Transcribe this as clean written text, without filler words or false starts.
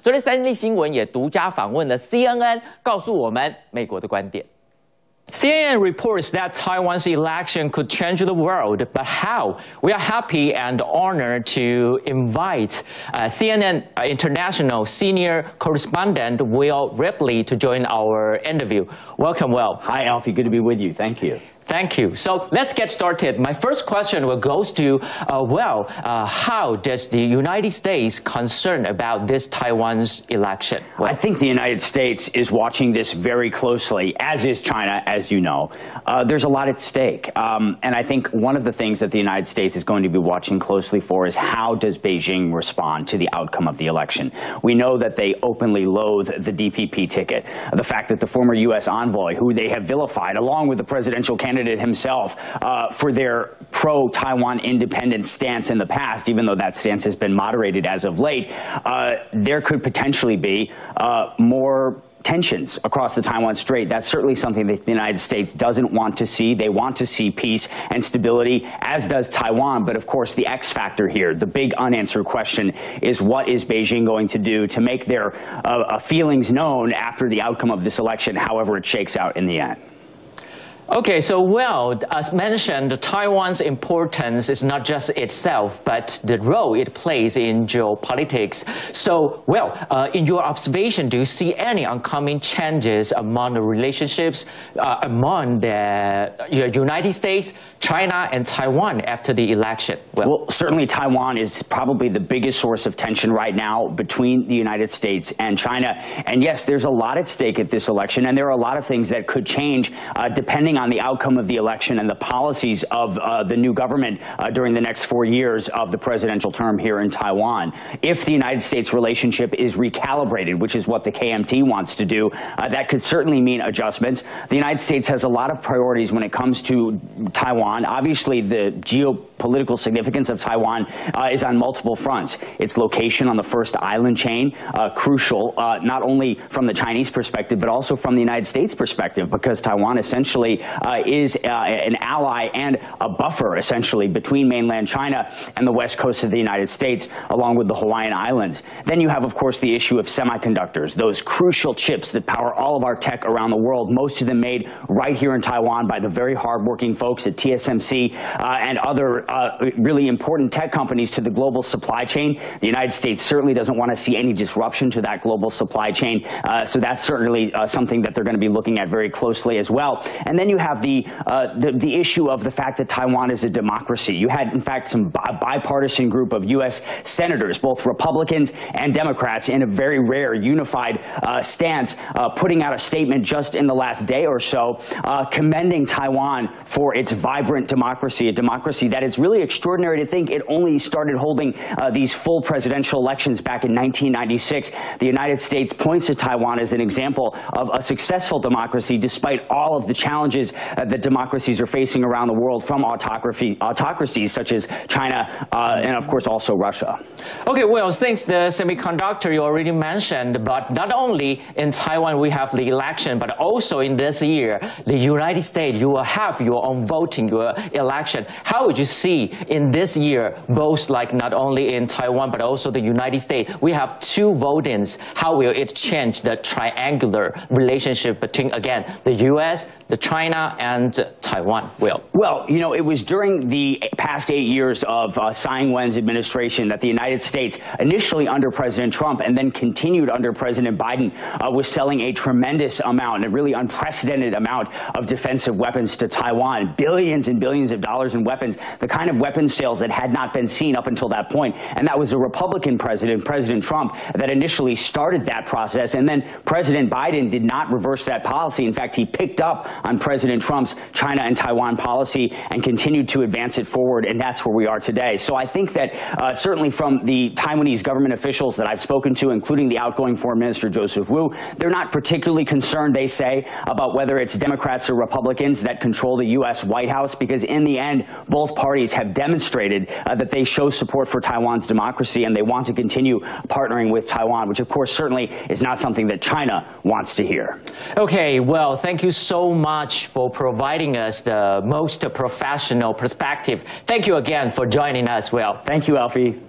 昨天三立新闻也独家访问了 CNN， 告诉我们美国的观点。CNN reports that Taiwan's election could change the world, but how? We are happy and honored to invite CNN International Senior Correspondent Will Ripley to join our interview. Welcome, Will. Hi, Alfie. Good to be with you. Thank you. Thank you. So let's get started. My first question goes to, how does the United States concerned about this Taiwan's election? Well, I think the United States is watching this very closely, as is China, as you know. There's a lot at stake. And I think one of the things that the United States is going to be watching closely for is how does Beijing respond to the outcome of the election? We know that they openly loathe the DPP ticket. The fact that the former U.S. envoy, who they have vilified, along with the presidential candidate himself, for their pro-Taiwan independence stance in the past, even though that stance has been moderated as of late, there could potentially be more tensions across the Taiwan Strait. That's certainly something that the United States doesn't want to see. They want to see peace and stability, as does Taiwan. But of course, the X factor here, the big unanswered question, is what is Beijing going to do to make their feelings known after the outcome of this election, however it shakes out in the end? Okay, so as mentioned, Taiwan's importance is not just itself, but the role it plays in geopolitics. So, in your observation, do you see any oncoming changes among the relationships among the United States, China, and Taiwan after the election? Well, certainly Taiwan is probably the biggest source of tension right now between the United States and China. And yes, there's a lot at stake at this election, and there are a lot of things that could change depending on the outcome of the election and the policies of the new government during the next 4 years of the presidential term here in Taiwan. If the United States relationship is recalibrated, which is what the KMT wants to do, that could certainly mean adjustments. The United States has a lot of priorities when it comes to Taiwan. Obviously, the geopolitical significance of Taiwan is on multiple fronts. Its location on the first island chain, crucial, not only from the Chinese perspective, but also from the United States perspective, because Taiwan essentially is an ally and a buffer, essentially, between mainland China and the west coast of the United States, along with the Hawaiian Islands. Then you have, of course, the issue of semiconductors, those crucial chips that power all of our tech around the world, most of them made right here in Taiwan by the very hardworking folks at TSMC and other really important tech companies to the global supply chain. The United States certainly doesn't want to see any disruption to that global supply chain, so that's certainly something that they're going to be looking at very closely as well. And then you have the issue of the fact that Taiwan is a democracy. You had, in fact, some bipartisan group of U.S. senators, both Republicans and Democrats, in a very rare unified stance, putting out a statement just in the last day or so, commending Taiwan for its vibrant democracy, a democracy that it's really extraordinary to think it only started holding these full presidential elections back in 1996. The United States points to Taiwan as an example of a successful democracy despite all of the challenges that democracies are facing around the world from autocracies such as China and, of course, also Russia. Okay, well, thanks the semiconductor you already mentioned, but not only in Taiwan we have the election, but also in this year, the United States, you will have your own voting, your election. How would you see in this year, both like not only in Taiwan, but also the United States, we have two votings. How will it change the triangular relationship between, again, the U.S., the China, and Taiwan? Well, you know, it was during the past 8 years of Tsai Ing-wen's administration that the United States, initially under President Trump and then continued under President Biden, was selling a tremendous amount, a really unprecedented amount of defensive weapons to Taiwan, billions and billions of dollars in weapons, the kind of weapons sales that had not been seen up until that point. And that was a Republican president, President Trump, that initially started that process. And then President Biden did not reverse that policy. In fact, he picked up on President Trump's China and Taiwan policy and continued to advance it forward, and that's where we are today. So I think that certainly from the Taiwanese government officials that I've spoken to, including the outgoing Foreign Minister Joseph Wu, they're not particularly concerned, they say, about whether it's Democrats or Republicans that control the U.S. White House, because in the end, both parties have demonstrated that they show support for Taiwan's democracy and they want to continue partnering with Taiwan, which of course certainly is not something that China wants to hear. Okay, well, thank you so much for providing us the most professional perspective. Thank you again for joining us, Will. Thank you, Alfie.